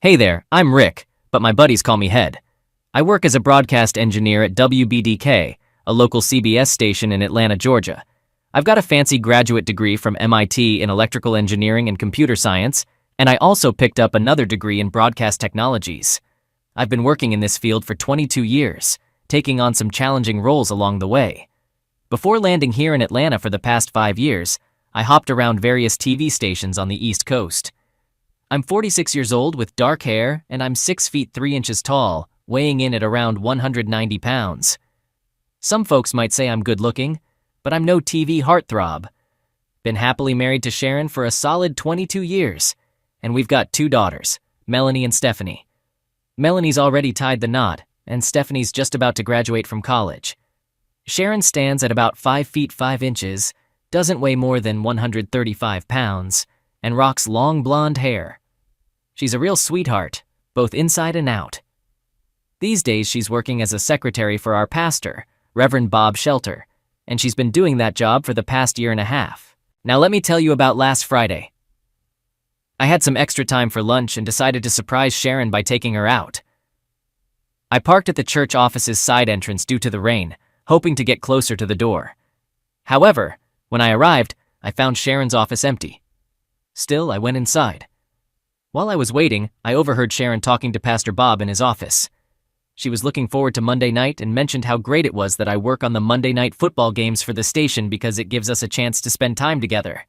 Hey there, I'm Rick, but my buddies call me Head. I work as a broadcast engineer at WBDK, a local CBS station in Atlanta, Georgia. I've got a fancy graduate degree from MIT in electrical engineering and computer science, and I also picked up another degree in broadcast technologies. I've been working in this field for 22 years, taking on some challenging roles along the way. Before landing here in Atlanta for the past 5 years, I hopped around various TV stations on the East Coast. I'm 46 years old with dark hair, and I'm 6 feet 3 inches tall, weighing in at around 190 pounds. Some folks might say I'm good looking, but I'm no TV heartthrob. Been happily married to Sharon for a solid 22 years, and we've got 2 daughters, Melanie and Stephanie. Melanie's already tied the knot, and Stephanie's just about to graduate from college. Sharon stands at about 5 feet 5 inches, doesn't weigh more than 135 pounds, and rocks long blonde hair. She's a real sweetheart, both inside and out. These days she's working as a secretary for our pastor, Reverend Bob Shelter, and she's been doing that job for the past 1.5 years. Now let me tell you about last Friday. I had some extra time for lunch and decided to surprise Sharon by taking her out. I parked at the church office's side entrance due to the rain, hoping to get closer to the door. However, when I arrived, I found Sharon's office empty. Still, I went inside. While I was waiting, I overheard Sharon talking to Pastor Bob in his office. She was looking forward to Monday night and mentioned how great it was that I work on the Monday night football games for the station because it gives us a chance to spend time together.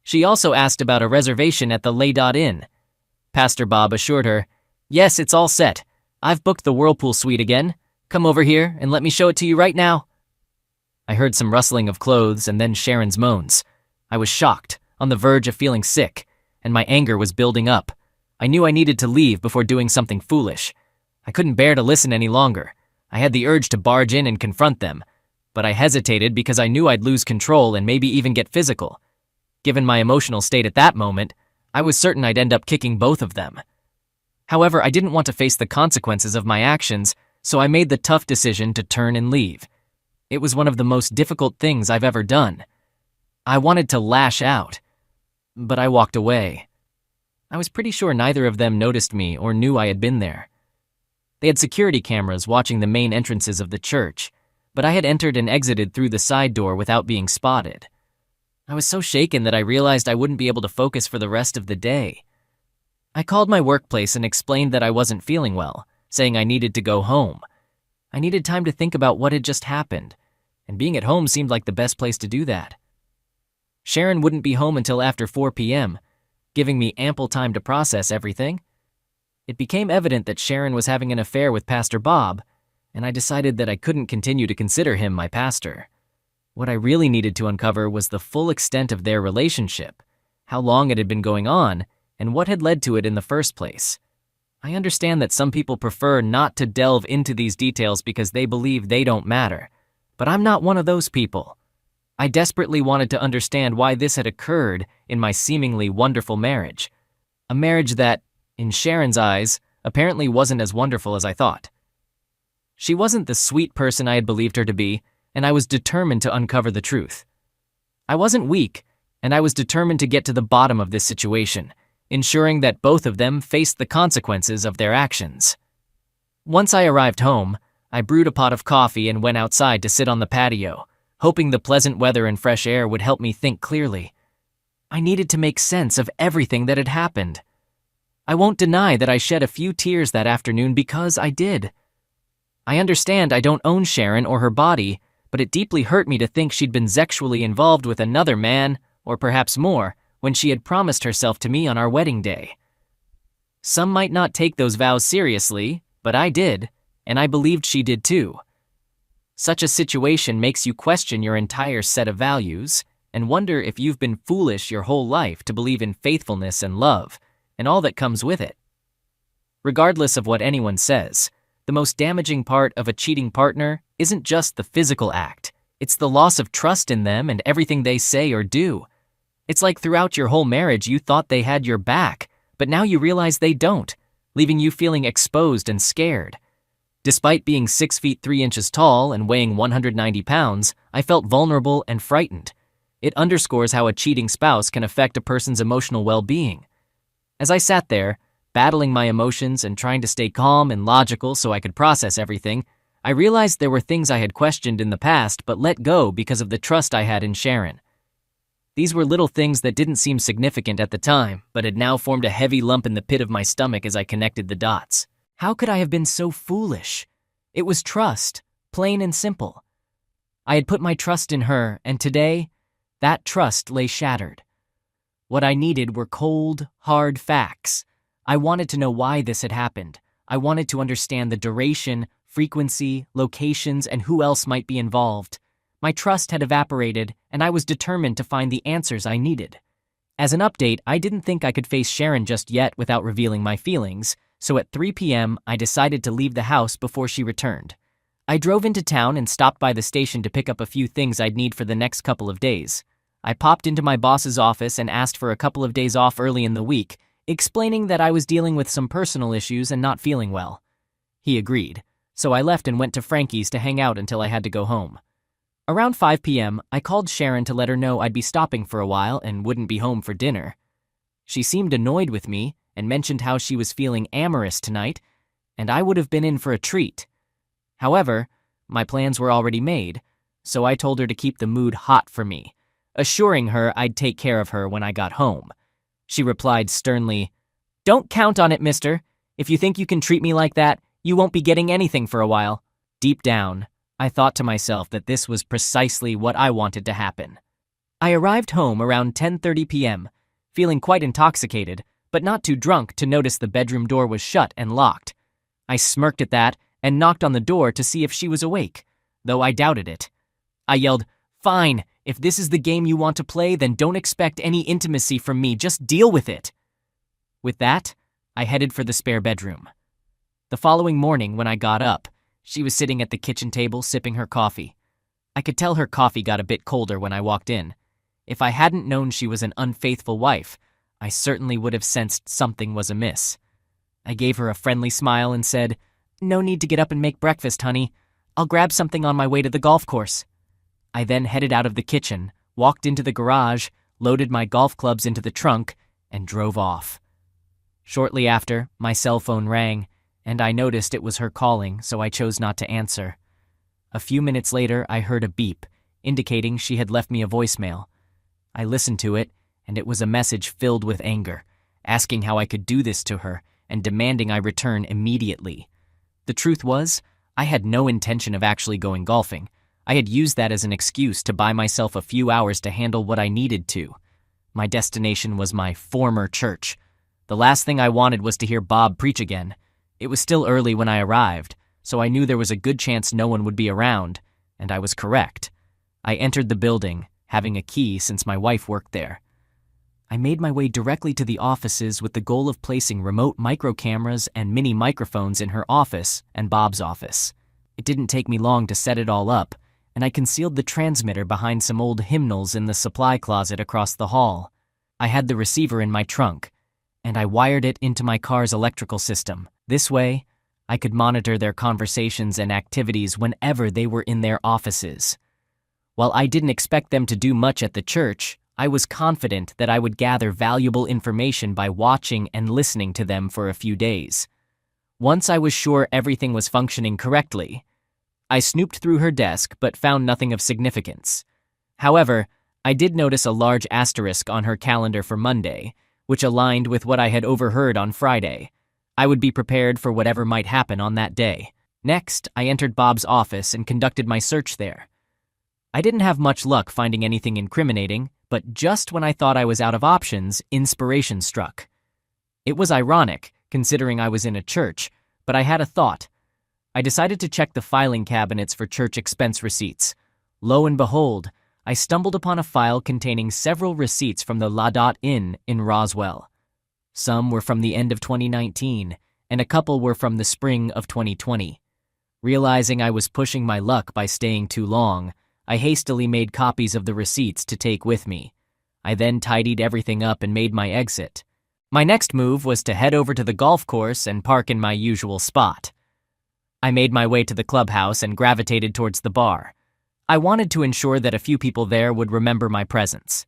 She also asked about a reservation at the Inn. Pastor Bob assured her, "Yes, it's all set. I've booked the Whirlpool suite again. Come over here and let me show it to you right now." I heard some rustling of clothes and then Sharon's moans. I was shocked, on the verge of feeling sick, and my anger was building up. I knew I needed to leave before doing something foolish. I couldn't bear to listen any longer. I had the urge to barge in and confront them, but I hesitated because I knew I'd lose control and maybe even get physical. Given my emotional state at that moment, I was certain I'd end up kicking both of them. However, I didn't want to face the consequences of my actions, so I made the tough decision to turn and leave. It was one of the most difficult things I've ever done. I wanted to lash out, but I walked away. I was pretty sure neither of them noticed me or knew I had been there. They had security cameras watching the main entrances of the church, but I had entered and exited through the side door without being spotted. I was so shaken that I realized I wouldn't be able to focus for the rest of the day. I called my workplace and explained that I wasn't feeling well, saying I needed to go home. I needed time to think about what had just happened, and being at home seemed like the best place to do that. Sharon wouldn't be home until after 4 p.m., giving me ample time to process everything. It became evident that Sharon was having an affair with Pastor Bob, and I decided that I couldn't continue to consider him my pastor. What I really needed to uncover was the full extent of their relationship, how long it had been going on, and what had led to it in the first place. I understand that some people prefer not to delve into these details because they believe they don't matter, but I'm not one of those people. I desperately wanted to understand why this had occurred in my seemingly wonderful marriage. A marriage that, in Sharon's eyes, apparently wasn't as wonderful as I thought. She wasn't the sweet person I had believed her to be, and I was determined to uncover the truth. I wasn't weak, and I was determined to get to the bottom of this situation, ensuring that both of them faced the consequences of their actions. Once I arrived home, I brewed a pot of coffee and went outside to sit on the patio, hoping the pleasant weather and fresh air would help me think clearly. I needed to make sense of everything that had happened. I won't deny that I shed a few tears that afternoon because I did. I understand I don't own Sharon or her body, but it deeply hurt me to think she'd been sexually involved with another man, or perhaps more, when she had promised herself to me on our wedding day. Some might not take those vows seriously, but I did, and I believed she did too. Such a situation makes you question your entire set of values and wonder if you've been foolish your whole life to believe in faithfulness and love, and all that comes with it. Regardless of what anyone says, the most damaging part of a cheating partner isn't just the physical act, it's the loss of trust in them and everything they say or do. It's like throughout your whole marriage you thought they had your back, but now you realize they don't, leaving you feeling exposed and scared. Despite being 6 feet 3 inches tall and weighing 190 pounds, I felt vulnerable and frightened. It underscores how a cheating spouse can affect a person's emotional well-being. As I sat there, Battling my emotions and trying to stay calm and logical so I could process everything, I realized there were things I had questioned in the past but let go because of the trust I had in Sharon. These were little things that didn't seem significant at the time, but had now formed a heavy lump in the pit of my stomach as I connected the dots. How could I have been so foolish? It was trust, plain and simple. I had put my trust in her, and today, that trust lay shattered. What I needed were cold, hard facts. I wanted to know why this had happened. I wanted to understand the duration, frequency, locations, and who else might be involved. My trust had evaporated, and I was determined to find the answers I needed. As an update, I didn't think I could face Sharon just yet without revealing my feelings, so at 3 p.m., I decided to leave the house before she returned. I drove into town and stopped by the station to pick up a few things I'd need for the next couple of days. I popped into my boss's office and asked for a couple of days off early in the week, explaining that I was dealing with some personal issues and not feeling well. He agreed, so I left and went to Frankie's to hang out until I had to go home. Around 5 p.m., I called Sharon to let her know I'd be stopping for a while and wouldn't be home for dinner. She seemed annoyed with me and mentioned how she was feeling amorous tonight, and I would have been in for a treat. However, my plans were already made, so I told her to keep the mood hot for me, assuring her I'd take care of her when I got home. She replied sternly, "Don't count on it, mister. If you think you can treat me like that, you won't be getting anything for a while." Deep down, I thought to myself that this was precisely what I wanted to happen. I arrived home around 10:30 p.m., feeling quite intoxicated, but not too drunk to notice the bedroom door was shut and locked. I smirked at that and knocked on the door to see if she was awake, though I doubted it. I yelled, "Fine, if this is the game you want to play, then don't expect any intimacy from me, just deal with it." With that, I headed for the spare bedroom. The following morning when I got up, she was sitting at the kitchen table sipping her coffee. I could tell her coffee got a bit colder when I walked in. If I hadn't known she was an unfaithful wife, I certainly would have sensed something was amiss. I gave her a friendly smile and said, "No need to get up and make breakfast, honey. I'll grab something on my way to the golf course." I then headed out of the kitchen, walked into the garage, loaded my golf clubs into the trunk, and drove off. Shortly after, my cell phone rang, and I noticed it was her calling, so I chose not to answer. A few minutes later, I heard a beep, indicating she had left me a voicemail. I listened to it, and it was a message filled with anger, asking how I could do this to her and demanding I return immediately. The truth was, I had no intention of actually going golfing. I had used that as an excuse to buy myself a few hours to handle what I needed to. My destination was my former church. The last thing I wanted was to hear Bob preach again. It was still early when I arrived, so I knew there was a good chance no one would be around, and I was correct. I entered the building, having a key since my wife worked there. I made my way directly to the offices with the goal of placing remote micro cameras and mini microphones in her office and Bob's office. It didn't take me long to set it all up, and I concealed the transmitter behind some old hymnals in the supply closet across the hall. I had the receiver in my trunk, and I wired it into my car's electrical system. This way, I could monitor their conversations and activities whenever they were in their offices. While I didn't expect them to do much at the church, I was confident that I would gather valuable information by watching and listening to them for a few days. Once I was sure everything was functioning correctly, I snooped through her desk but found nothing of significance. However, I did notice a large asterisk on her calendar for Monday, which aligned with what I had overheard on Friday. I would be prepared for whatever might happen on that day. Next, I entered Bob's office and conducted my search there. I didn't have much luck finding anything incriminating, but just when I thought I was out of options, inspiration struck. It was ironic, considering I was in a church, but I had a thought. I decided to check the filing cabinets for church expense receipts. Lo and behold, I stumbled upon a file containing several receipts from the La Dot Inn in Roswell. Some were from the end of 2019, and a couple were from the spring of 2020. Realizing I was pushing my luck by staying too long, I hastily made copies of the receipts to take with me. I then tidied everything up and made my exit. My next move was to head over to the golf course and park in my usual spot. I made my way to the clubhouse and gravitated towards the bar. I wanted to ensure that a few people there would remember my presence.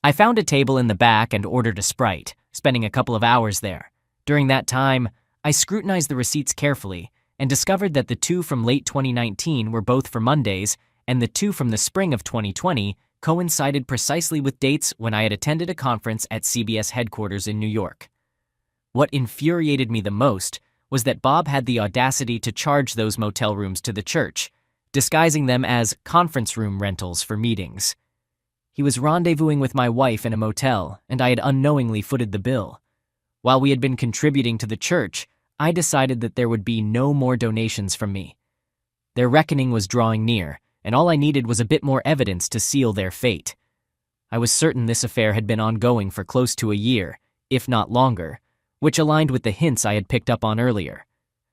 I found a table in the back and ordered a Sprite, spending a couple of hours there. During that time, I scrutinized the receipts carefully and discovered that the two from late 2019 were both for Mondays, and the two from the spring of 2020 coincided precisely with dates when I had attended a conference at CBS headquarters in New York. What infuriated me the most was that Bob had the audacity to charge those motel rooms to the church, disguising them as conference room rentals for meetings. He was rendezvousing with my wife in a motel, and I had unknowingly footed the bill. While we had been contributing to the church, I decided that there would be no more donations from me. Their reckoning was drawing near, and all I needed was a bit more evidence to seal their fate. I was certain this affair had been ongoing for close to a year, if not longer, which aligned with the hints I had picked up on earlier.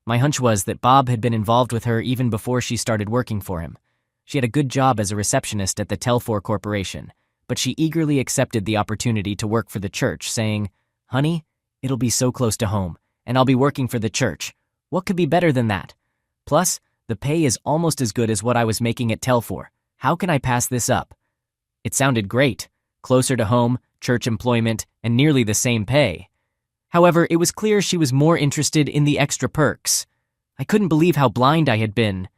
My hunch was that Bob had been involved with her even before she started working for him. She had a good job as a receptionist at the Telfor Corporation, but she eagerly accepted the opportunity to work for the church, saying, "Honey, it'll be so close to home, and I'll be working for the church. What could be better than that? Plus, the pay is almost as good as what I was making at Telfor. How can I pass this up?" It sounded great. Closer to home, church employment, and nearly the same pay. However, it was clear she was more interested in the extra perks. I couldn't believe how blind I had been.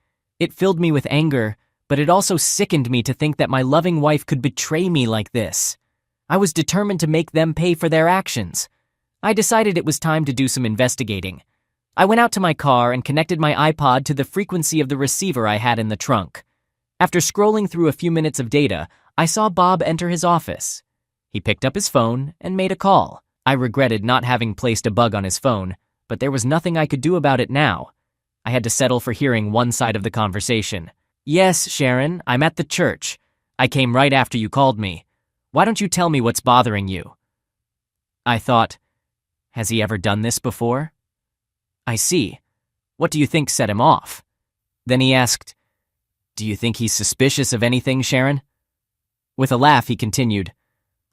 It filled me with anger, but it also sickened me to think that my loving wife could betray me like this. I was determined to make them pay for their actions. I decided it was time to do some investigating. I went out to my car and connected my iPod to the frequency of the receiver I had in the trunk. After scrolling through a few minutes of data, I saw Bob enter his office. He picked up his phone and made a call. I regretted not having placed a bug on his phone, but there was nothing I could do about it now. I had to settle for hearing one side of the conversation. "Yes, Sharon, I'm at the church. I came right after you called me. Why don't you tell me what's bothering you?" I thought, has he ever done this before? I see. What do you think set him off? Then he asked, "Do you think he's suspicious of anything, Sharon?" With a laugh, he continued,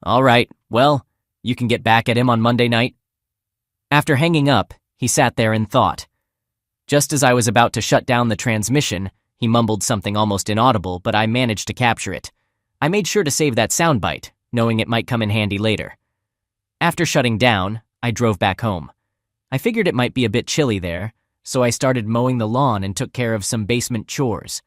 "All right, well, you can get back at him on Monday night." After hanging up, he sat there and thought. Just as I was about to shut down the transmission, he mumbled something almost inaudible, but I managed to capture it. I made sure to save that soundbite, knowing it might come in handy later. After shutting down, I drove back home. I figured it might be a bit chilly there, so I started mowing the lawn and took care of some basement chores.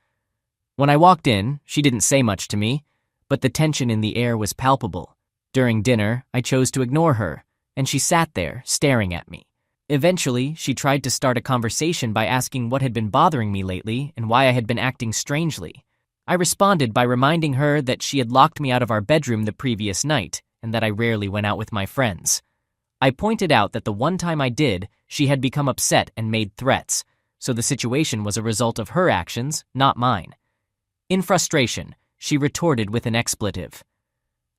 When I walked in, she didn't say much to me, but the tension in the air was palpable. During dinner, I chose to ignore her, and she sat there, staring at me. Eventually, she tried to start a conversation by asking what had been bothering me lately and why I had been acting strangely. I responded by reminding her that she had locked me out of our bedroom the previous night and that I rarely went out with my friends. I pointed out that the one time I did, she had become upset and made threats, so the situation was a result of her actions, not mine. In frustration, she retorted with an expletive.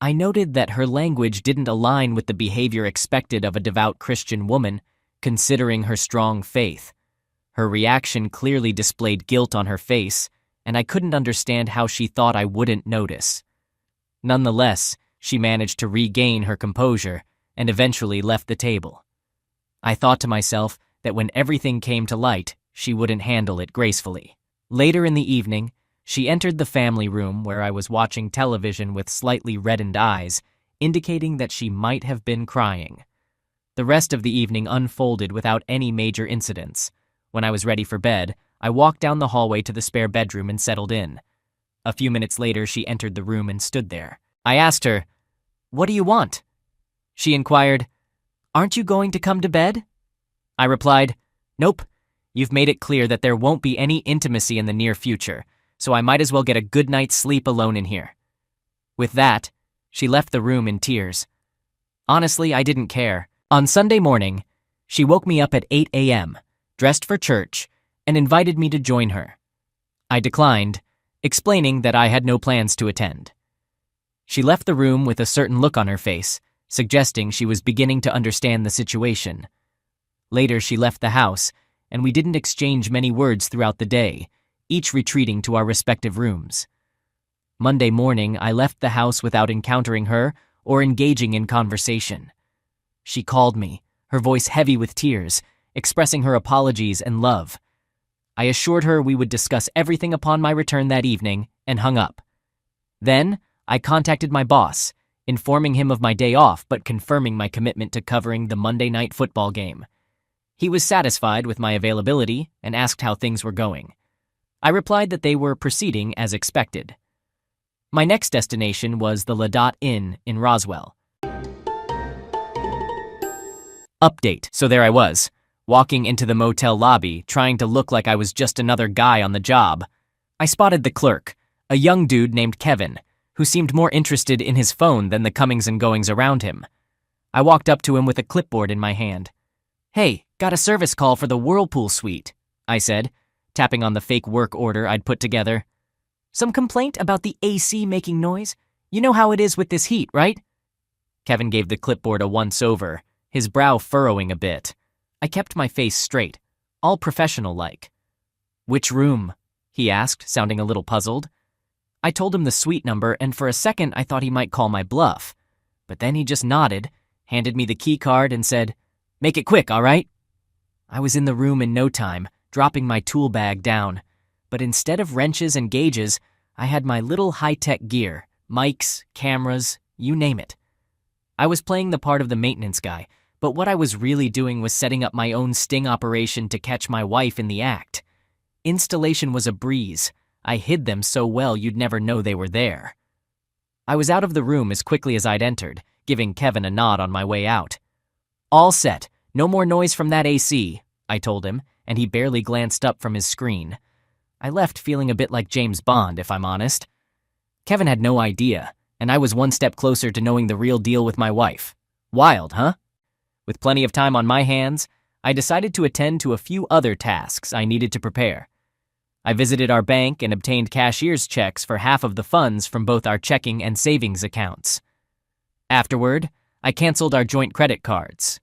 I noted that her language didn't align with the behavior expected of a devout Christian woman, considering her strong faith. Her reaction clearly displayed guilt on her face, and I couldn't understand how she thought I wouldn't notice. Nonetheless, she managed to regain her composure and eventually left the table. I thought to myself that when everything came to light, she wouldn't handle it gracefully. Later in the evening, she entered the family room where I was watching television with slightly reddened eyes, indicating that she might have been crying. The rest of the evening unfolded without any major incidents. When I was ready for bed, I walked down the hallway to the spare bedroom and settled in. A few minutes later, she entered the room and stood there. I asked her, "What do you want?" She inquired, "Aren't you going to come to bed?" I replied, "Nope. You've made it clear that there won't be any intimacy in the near future, so I might as well get a good night's sleep alone in here." With that, she left the room in tears. Honestly, I didn't care. On Sunday morning, she woke me up at 8 a.m., dressed for church, and invited me to join her. I declined, explaining that I had no plans to attend. She left the room with a certain look on her face, suggesting she was beginning to understand the situation. Later, she left the house, and we didn't exchange many words throughout the day, each retreating to our respective rooms. Monday morning, I left the house without encountering her or engaging in conversation. She called me, her voice heavy with tears, expressing her apologies and love. I assured her we would discuss everything upon my return that evening and hung up. Then, I contacted my boss, informing him of my day off but confirming my commitment to covering the Monday night football game. He was satisfied with my availability and asked how things were going. I replied that they were proceeding as expected. My next destination was the Ladot Inn in Roswell. Update. So there I was, walking into the motel lobby, trying to look like I was just another guy on the job. I spotted the clerk, a young dude named Kevin, who seemed more interested in his phone than the comings and goings around him. I walked up to him with a clipboard in my hand. "Hey, got a service call for the Whirlpool suite," I said, tapping on the fake work order I'd put together. "Some complaint about the AC making noise? You know how it is with this heat, right?" Kevin gave the clipboard a once-over, his brow furrowing a bit. I kept my face straight, all professional-like. "Which room?" he asked, sounding a little puzzled. I told him the suite number, and for a second I thought he might call my bluff. But then he just nodded, handed me the key card, and said, "Make it quick, all right?" I was in the room in no time, dropping my tool bag down. But instead of wrenches and gauges, I had my little high-tech gear, mics, cameras, you name it. I was playing the part of the maintenance guy, but what I was really doing was setting up my own sting operation to catch my wife in the act. Installation was a breeze. I hid them so well you'd never know they were there. I was out of the room as quickly as I'd entered, giving Kevin a nod on my way out. "All set. No more noise from that AC," I told him, and he barely glanced up from his screen. I left feeling a bit like James Bond, if I'm honest. Kevin had no idea, and I was one step closer to knowing the real deal with my wife. Wild, huh? With plenty of time on my hands, I decided to attend to a few other tasks I needed to prepare. I visited our bank and obtained cashier's checks for half of the funds from both our checking and savings accounts. Afterward, I canceled our joint credit cards.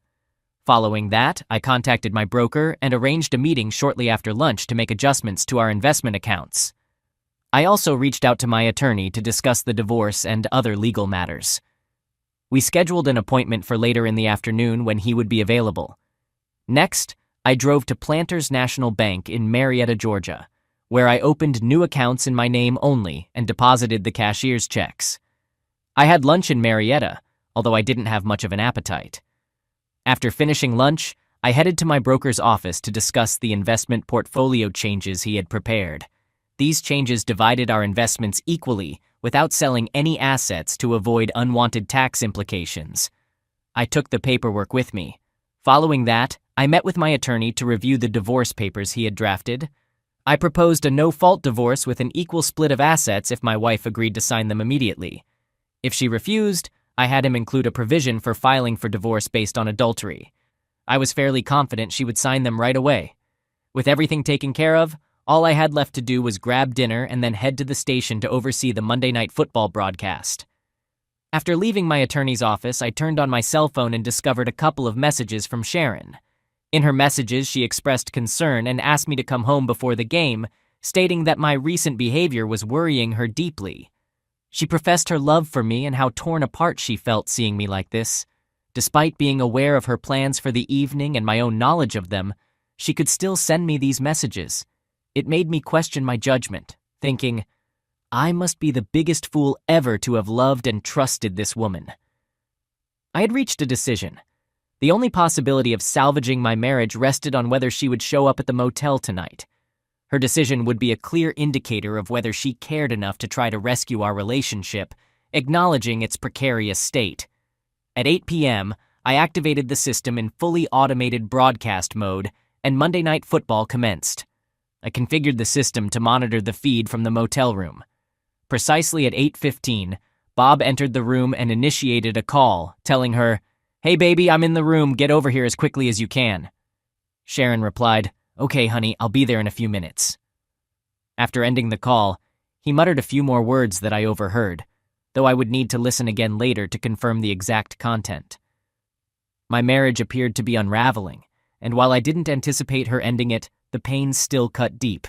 Following that, I contacted my broker and arranged a meeting shortly after lunch to make adjustments to our investment accounts. I also reached out to my attorney to discuss the divorce and other legal matters. We scheduled an appointment for later in the afternoon when he would be available. Next, I drove to Planters National Bank in Marietta, Georgia, where I opened new accounts in my name only and deposited the cashier's checks. I had lunch in Marietta, although I didn't have much of an appetite. After finishing lunch, I headed to my broker's office to discuss the investment portfolio changes he had prepared. These changes divided our investments equally without selling any assets to avoid unwanted tax implications. I took the paperwork with me. Following that, I met with my attorney to review the divorce papers he had drafted. I proposed a no-fault divorce with an equal split of assets if my wife agreed to sign them immediately. If she refused, I had him include a provision for filing for divorce based on adultery. I was fairly confident she would sign them right away. With everything taken care of, all I had left to do was grab dinner and then head to the station to oversee the Monday Night Football broadcast. After leaving my attorney's office, I turned on my cell phone and discovered a couple of messages from Sharon. In her messages, she expressed concern and asked me to come home before the game, stating that my recent behavior was worrying her deeply. She professed her love for me and how torn apart she felt seeing me like this. Despite being aware of her plans for the evening and my own knowledge of them, she could still send me these messages. It made me question my judgment, thinking, I must be the biggest fool ever to have loved and trusted this woman. I had reached a decision. The only possibility of salvaging my marriage rested on whether she would show up at the motel tonight. Her decision would be a clear indicator of whether she cared enough to try to rescue our relationship, acknowledging its precarious state. At 8 p.m., I activated the system in fully automated broadcast mode, and Monday Night Football commenced. I configured the system to monitor the feed from the motel room. Precisely at 8:15, Bob entered the room and initiated a call, telling her, "Hey baby, I'm in the room, get over here as quickly as you can." Sharon replied, "Okay, honey, I'll be there in a few minutes." After ending the call, he muttered a few more words that I overheard, though I would need to listen again later to confirm the exact content. My marriage appeared to be unraveling, and while I didn't anticipate her ending it, the pain still cut deep.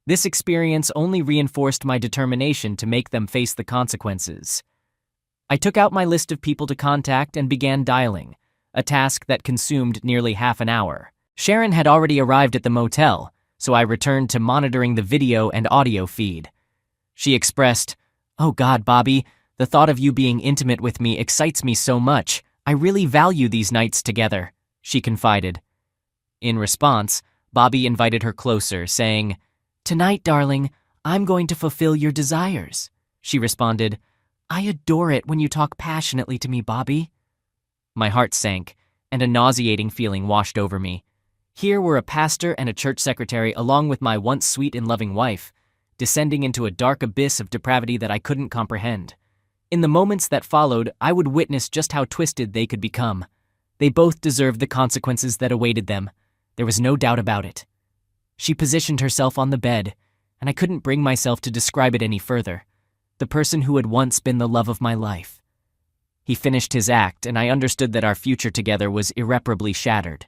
This experience only reinforced my determination to make them face the consequences. I took out my list of people to contact and began dialing, a task that consumed nearly half an hour. Sharon had already arrived at the motel, so I returned to monitoring the video and audio feed. She expressed, "Oh God, Bobby, The thought of you being intimate with me excites me so much. I really value these nights together," she confided. In response, Bobby invited her closer, saying, "Tonight, darling, I'm going to fulfill your desires." She responded, "I adore it when you talk passionately to me, Bobby." My heart sank, and a nauseating feeling washed over me. Here were a pastor and a church secretary along with my once sweet and loving wife, descending into a dark abyss of depravity that I couldn't comprehend. In the moments that followed, I would witness just how twisted they could become. They both deserved the consequences that awaited them. There was no doubt about it. She positioned herself on the bed, and I couldn't bring myself to describe it any further. The person who had once been the love of my life. He finished his act, and I understood that our future together was irreparably shattered.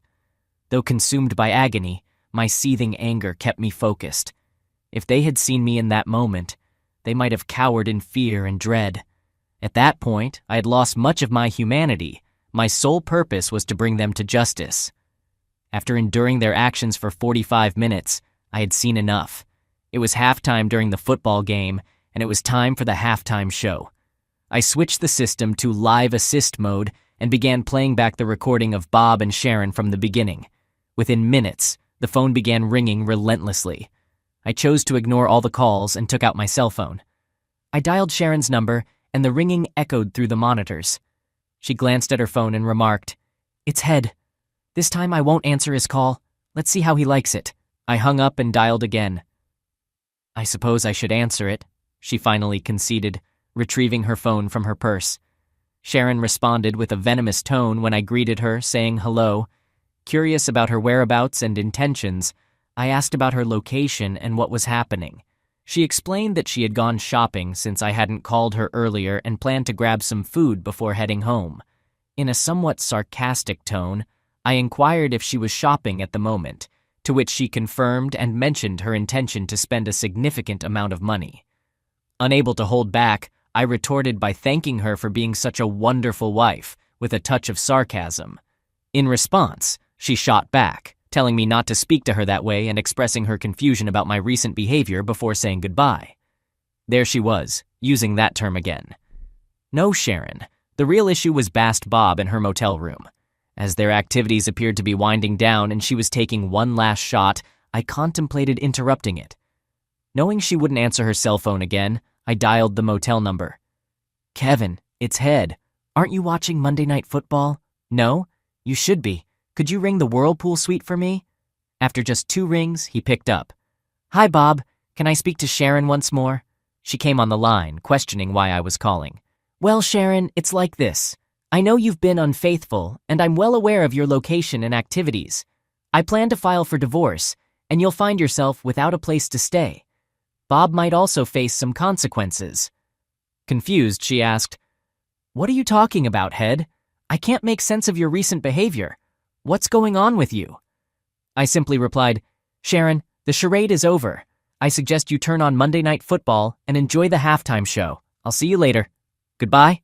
Though consumed by agony, my seething anger kept me focused. If they had seen me in that moment, they might have cowered in fear and dread. At that point, I had lost much of my humanity. My sole purpose was to bring them to justice. After enduring their actions for 45 minutes, I had seen enough. It was halftime during the football game, and it was time for the halftime show. I switched the system to live assist mode and began playing back the recording of Bob and Sharon from the beginning. Within minutes, the phone began ringing relentlessly. I chose to ignore all the calls and took out my cell phone. I dialed Sharon's number, and the ringing echoed through the monitors. She glanced at her phone and remarked, "It's Head. This time I won't answer his call. Let's see how he likes it." I hung up and dialed again. "I suppose I should answer it," she finally conceded, retrieving her phone from her purse. Sharon responded with a venomous tone when I greeted her, saying hello. Curious about her whereabouts and intentions, I asked about her location and what was happening. She explained that she had gone shopping since I hadn't called her earlier and planned to grab some food before heading home. In a somewhat sarcastic tone, I inquired if she was shopping at the moment, to which she confirmed and mentioned her intention to spend a significant amount of money. Unable to hold back, I retorted by thanking her for being such a wonderful wife, with a touch of sarcasm. In response, she shot back, telling me not to speak to her that way and expressing her confusion about my recent behavior before saying goodbye. There she was, using that term again. No, Sharon. The real issue was Bast Bob in her motel room. As their activities appeared to be winding down and she was taking one last shot, I contemplated interrupting it. Knowing she wouldn't answer her cell phone again, I dialed the motel number. "Kevin, it's Head. Aren't you watching Monday Night Football? No? You should be. Could you ring the Whirlpool suite for me?" After just 2 rings, he picked up. "Hi, Bob. Can I speak to Sharon once more?" She came on the line, questioning why I was calling. "Well, Sharon, it's like this. I know you've been unfaithful, and I'm well aware of your location and activities. I plan to file for divorce, and you'll find yourself without a place to stay. Bob might also face some consequences." Confused, she asked, "What are you talking about, Head? I can't make sense of your recent behavior. What's going on with you?" I simply replied, "Sharon, the charade is over. I suggest you turn on Monday Night Football and enjoy the halftime show. I'll see you later. Goodbye."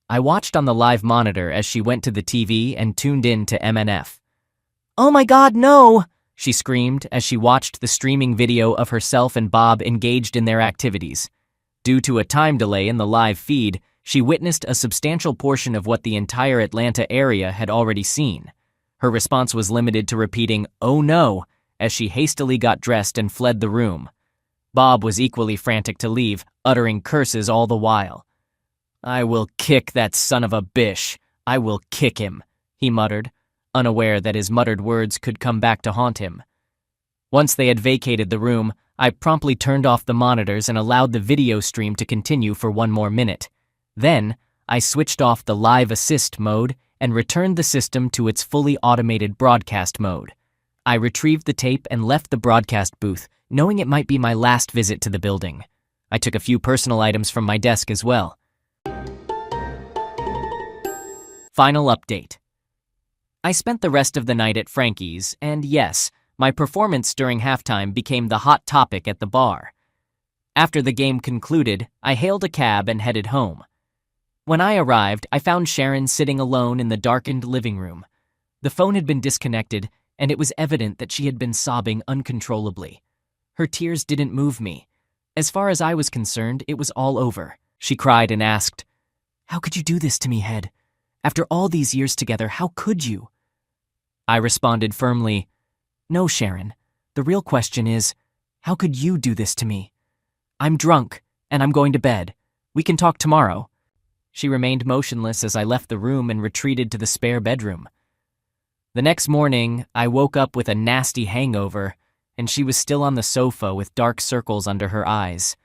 I watched on the live monitor as she went to the TV and tuned in to MNF. "Oh my God, no!" she screamed as she watched the streaming video of herself and Bob engaged in their activities. Due to a time delay in the live feed, she witnessed a substantial portion of what the entire Atlanta area had already seen. Her response was limited to repeating, "Oh no," as she hastily got dressed and fled the room. Bob was equally frantic to leave, uttering curses all the while. "I will kick that son of a bish. I will kick him," he muttered, unaware that his muttered words could come back to haunt him. Once they had vacated the room, I promptly turned off the monitors and allowed the video stream to continue for 1 more minute. Then, I switched off the live assist mode and returned the system to its fully automated broadcast mode. I retrieved the tape and left the broadcast booth, knowing it might be my last visit to the building. I took a few personal items from my desk as well. Final update. I spent the rest of the night at Frankie's, and yes, my performance during halftime became the hot topic at the bar. After the game concluded, I hailed a cab and headed home. When I arrived, I found Sharon sitting alone in the darkened living room. The phone had been disconnected, and it was evident that she had been sobbing uncontrollably. Her tears didn't move me. As far as I was concerned, it was all over. She cried and asked, "How could you do this to me, Head? After all these years together, how could you?" I responded firmly, "No, Sharon. The real question is, how could you do this to me? I'm drunk, and I'm going to bed. We can talk tomorrow." She remained motionless as I left the room and retreated to the spare bedroom. The next morning, I woke up with a nasty hangover, and she was still on the sofa with dark circles under her eyes.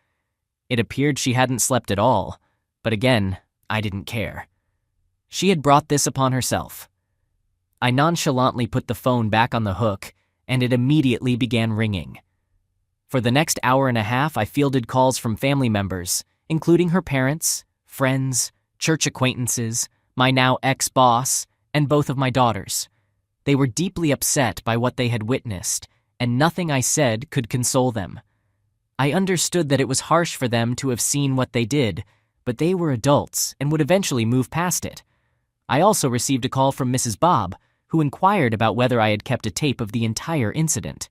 It appeared she hadn't slept at all, but again, I didn't care. She had brought this upon herself. I nonchalantly put the phone back on the hook, and it immediately began ringing. For the next hour and a half, I fielded calls from family members, including her parents, friends, church acquaintances, my now ex-boss, and both of my daughters. They were deeply upset by what they had witnessed, and nothing I said could console them. I understood that it was harsh for them to have seen what they did, but they were adults and would eventually move past it. I also received a call from Mrs. Bob, who inquired about whether I had kept a tape of the entire incident.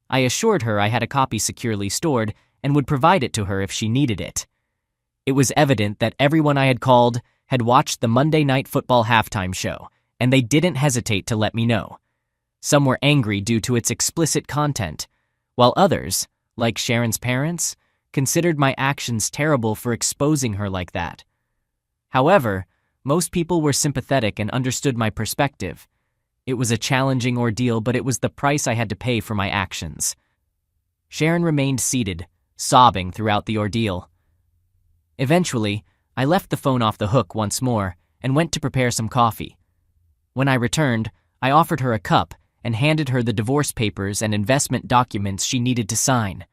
I assured her I had a copy securely stored and would provide it to her if she needed it. It was evident that everyone I had called had watched the Monday Night Football halftime show, and they didn't hesitate to let me know. Some were angry due to its explicit content, while others, like Sharon's parents, considered my actions terrible for exposing her like that. However, most people were sympathetic and understood my perspective. It was a challenging ordeal, but it was the price I had to pay for my actions. Sharon remained seated, sobbing throughout the ordeal. Eventually, I left the phone off the hook once more and went to prepare some coffee. When I returned, I offered her a cup and handed her the divorce papers and investment documents she needed to sign.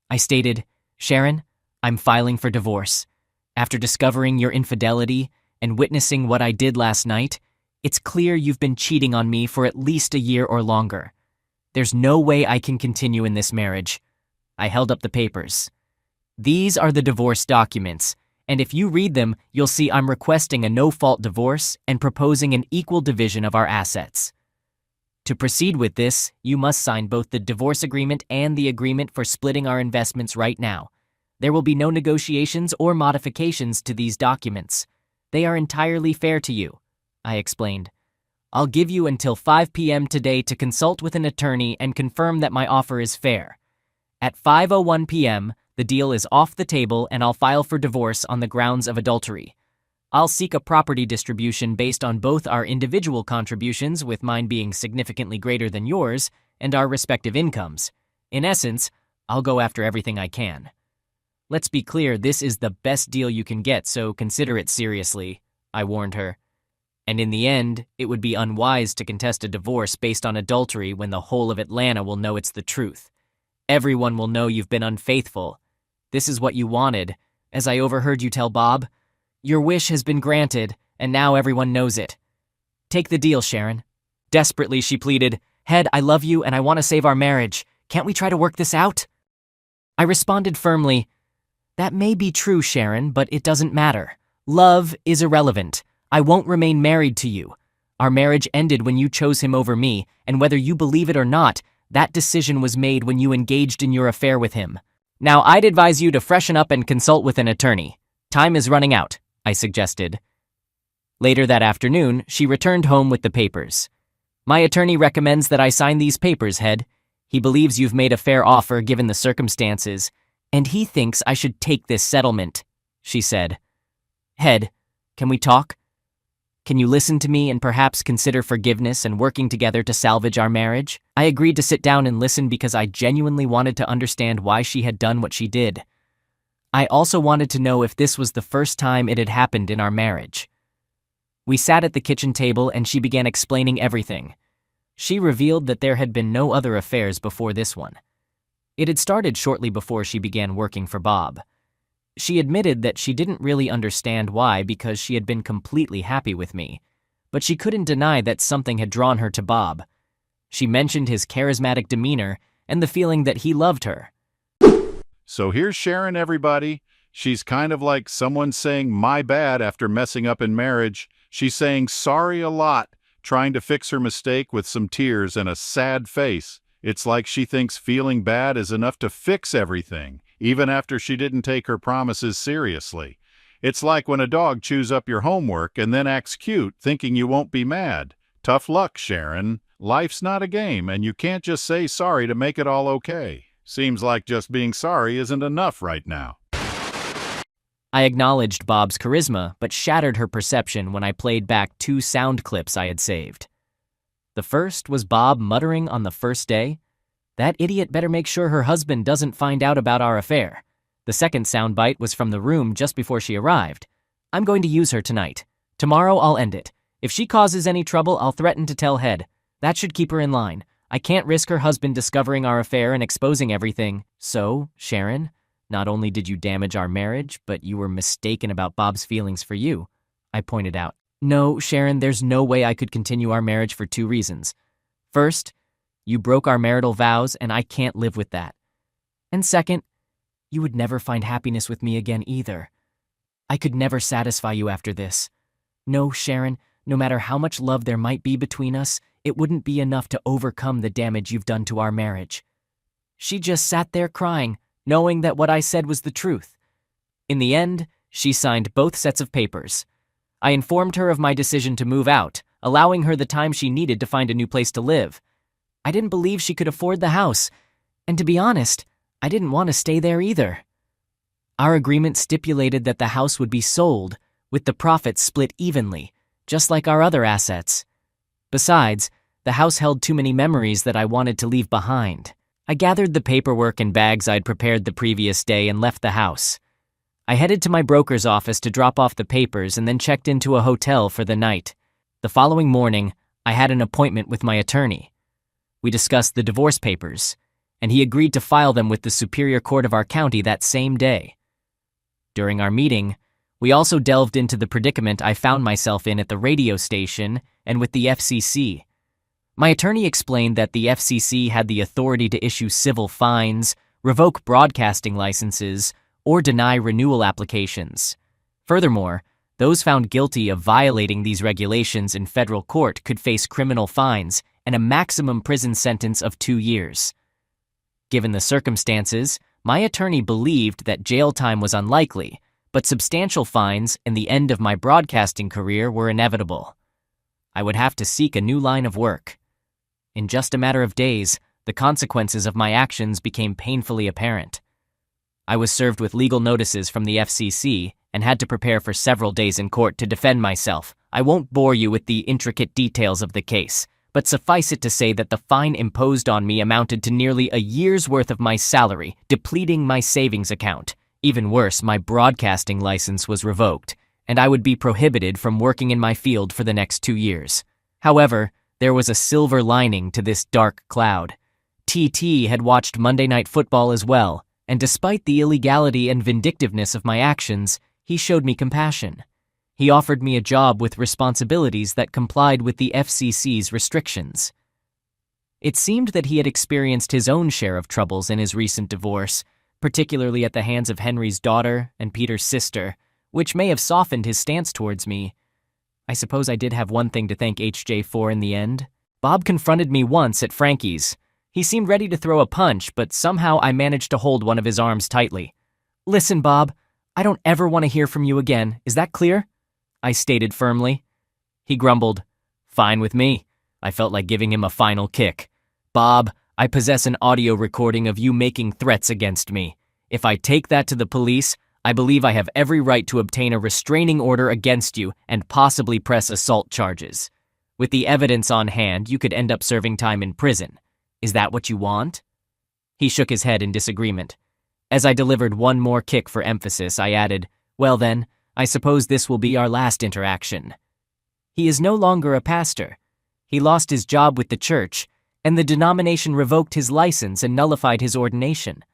I stated, "Sharon, I'm filing for divorce. After discovering your infidelity and witnessing what I did last night, it's clear you've been cheating on me for at least a year or longer. There's no way I can continue in this marriage." I held up the papers. "These are the divorce documents, and if you read them, you'll see I'm requesting a no-fault divorce and proposing an equal division of our assets. To proceed with this, you must sign both the divorce agreement and the agreement for splitting our investments right now. There will be no negotiations or modifications to these documents. They are entirely fair to you," I explained. "I'll give you until 5 p.m. today to consult with an attorney and confirm that my offer is fair. At 5:01 p.m., the deal is off the table and I'll file for divorce on the grounds of adultery. I'll seek a property distribution based on both our individual contributions, with mine being significantly greater than yours, and our respective incomes. In essence, I'll go after everything I can. Let's be clear, this is the best deal you can get, so consider it seriously," I warned her. "And in the end, it would be unwise to contest a divorce based on adultery when the whole of Atlanta will know it's the truth. Everyone will know you've been unfaithful. This is what you wanted, as I overheard you tell Bob. Your wish has been granted, and now everyone knows it. Take the deal, Sharon." Desperately, she pleaded, "Head, I love you and I want to save our marriage. Can't we try to work this out?" I responded firmly, "That may be true, Sharon, but it doesn't matter. Love is irrelevant. I won't remain married to you. Our marriage ended when you chose him over me, and whether you believe it or not, that decision was made when you engaged in your affair with him. Now, I'd advise you to freshen up and consult with an attorney. Time is running out," I suggested. Later that afternoon, she returned home with the papers. "My attorney recommends that I sign these papers, Head. He believes you've made a fair offer given the circumstances, and he thinks I should take this settlement," she said. "Head, can we talk? Can you listen to me and perhaps consider forgiveness and working together to salvage our marriage?" I agreed to sit down and listen because I genuinely wanted to understand why she had done what she did. I also wanted to know if this was the first time it had happened in our marriage. We sat at the kitchen table and she began explaining everything. She revealed that there had been no other affairs before this one. It had started shortly before she began working for Bob. She admitted that she didn't really understand why, because she had been completely happy with me, but she couldn't deny that something had drawn her to Bob. She mentioned his charismatic demeanor and the feeling that he loved her. So here's Sharon, everybody. She's kind of like someone saying my bad after messing up in marriage. She's saying sorry a lot, trying to fix her mistake with some tears and a sad face. It's like she thinks feeling bad is enough to fix everything, even after she didn't take her promises seriously. It's like when a dog chews up your homework and then acts cute, thinking you won't be mad. Tough luck, Sharon. Life's not a game, and you can't just say sorry to make it all okay. Seems like just being sorry isn't enough right now. I acknowledged Bob's charisma, but shattered her perception when I played back 2 sound clips I had saved. The first was Bob muttering on the first day, "That idiot better make sure her husband doesn't find out about our affair." The second soundbite was from the room just before she arrived. "I'm going to use her tonight. Tomorrow I'll end it. If she causes any trouble, I'll threaten to tell Head. That should keep her in line. I can't risk her husband discovering our affair and exposing everything." "So, Sharon, not only did you damage our marriage, but you were mistaken about Bob's feelings for you," I pointed out. "No, Sharon, there's no way I could continue our marriage for 2 reasons. First, you broke our marital vows, and I can't live with that. And second, you would never find happiness with me again either. I could never satisfy you after this. No, Sharon, no matter how much love there might be between us, it wouldn't be enough to overcome the damage you've done to our marriage." She just sat there crying, knowing that what I said was the truth. In the end, she signed both sets of papers. I informed her of my decision to move out, allowing her the time she needed to find a new place to live. I didn't believe she could afford the house, and to be honest, I didn't want to stay there either. Our agreement stipulated that the house would be sold, with the profits split evenly, just like our other assets. Besides, the house held too many memories that I wanted to leave behind. I gathered the paperwork and bags I'd prepared the previous day and left the house. I headed to my broker's office to drop off the papers and then checked into a hotel for the night. The following morning, I had an appointment with my attorney. We discussed the divorce papers, and he agreed to file them with the Superior Court of our county that same day. During our meeting, we also delved into the predicament I found myself in at the radio station and with the FCC. My attorney explained that the FCC had the authority to issue civil fines, revoke broadcasting licenses, or deny renewal applications. Furthermore, those found guilty of violating these regulations in federal court could face criminal fines and a maximum prison sentence of 2 years. Given the circumstances, my attorney believed that jail time was unlikely, but substantial fines and the end of my broadcasting career were inevitable. I would have to seek a new line of work. In just a matter of days, the consequences of my actions became painfully apparent. I was served with legal notices from the FCC and had to prepare for several days in court to defend myself. I won't bore you with the intricate details of the case, but suffice it to say that the fine imposed on me amounted to nearly a year's worth of my salary, depleting my savings account. Even worse, my broadcasting license was revoked, and I would be prohibited from working in my field for the next 2 years. However, there was a silver lining to this dark cloud. TT had watched Monday Night Football as well, and despite the illegality and vindictiveness of my actions, he showed me compassion. He offered me a job with responsibilities that complied with the FCC's restrictions. It seemed that he had experienced his own share of troubles in his recent divorce, particularly at the hands of Henry's daughter and Peter's sister, which may have softened his stance towards me. I suppose I did have one thing to thank HJ for in the end. Bob confronted me once at Frankie's. He seemed ready to throw a punch, but somehow I managed to hold one of his arms tightly. "Listen, Bob, I don't ever want to hear from you again. Is that clear?" I stated firmly. He grumbled, "Fine with me." I felt like giving him a final kick. "Bob, I possess an audio recording of you making threats against me. If I take that to the police, I believe I have every right to obtain a restraining order against you and possibly press assault charges. With the evidence on hand, you could end up serving time in prison. Is that what you want?" He shook his head in disagreement. As I delivered one more kick for emphasis, I added, "Well then, I suppose this will be our last interaction." He is no longer a pastor. He lost his job with the church, and the denomination revoked his license and nullified his ordination.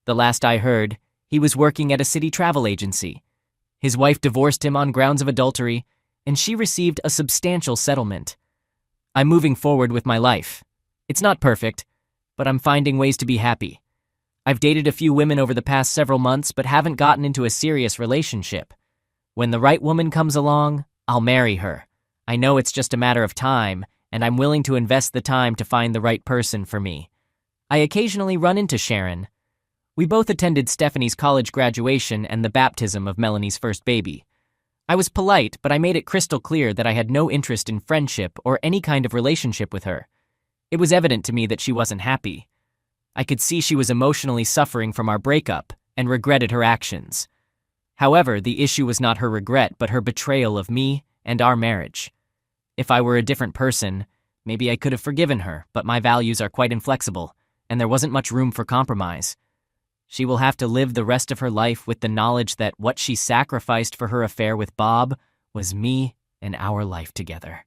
The last I heard, he was working at a city travel agency. His wife divorced him on grounds of adultery, and she received a substantial settlement. I'm moving forward with my life. It's not perfect, but I'm finding ways to be happy. I've dated a few women over the past several months, but haven't gotten into a serious relationship. When the right woman comes along, I'll marry her. I know it's just a matter of time, and I'm willing to invest the time to find the right person for me. I occasionally run into Sharon. We both attended Stephanie's college graduation and the baptism of Melanie's first baby. I was polite, but I made it crystal clear that I had no interest in friendship or any kind of relationship with her. It was evident to me that she wasn't happy. I could see she was emotionally suffering from our breakup and regretted her actions. However, the issue was not her regret, but her betrayal of me and our marriage. If I were a different person, maybe I could have forgiven her, but my values are quite inflexible, and there wasn't much room for compromise. She will have to live the rest of her life with the knowledge that what she sacrificed for her affair with Bob was me and our life together.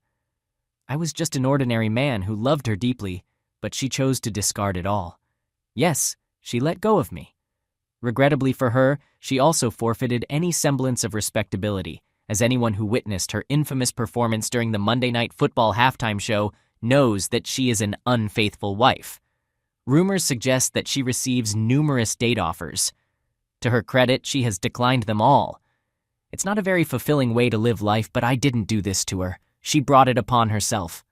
I was just an ordinary man who loved her deeply, but she chose to discard it all. Yes, she let go of me. Regrettably for her, she also forfeited any semblance of respectability, as anyone who witnessed her infamous performance during the Monday Night Football halftime show knows that she is an unfaithful wife. Rumors suggest that she receives numerous date offers. To her credit, she has declined them all. It's not a very fulfilling way to live life, but I didn't do this to her. She brought it upon herself.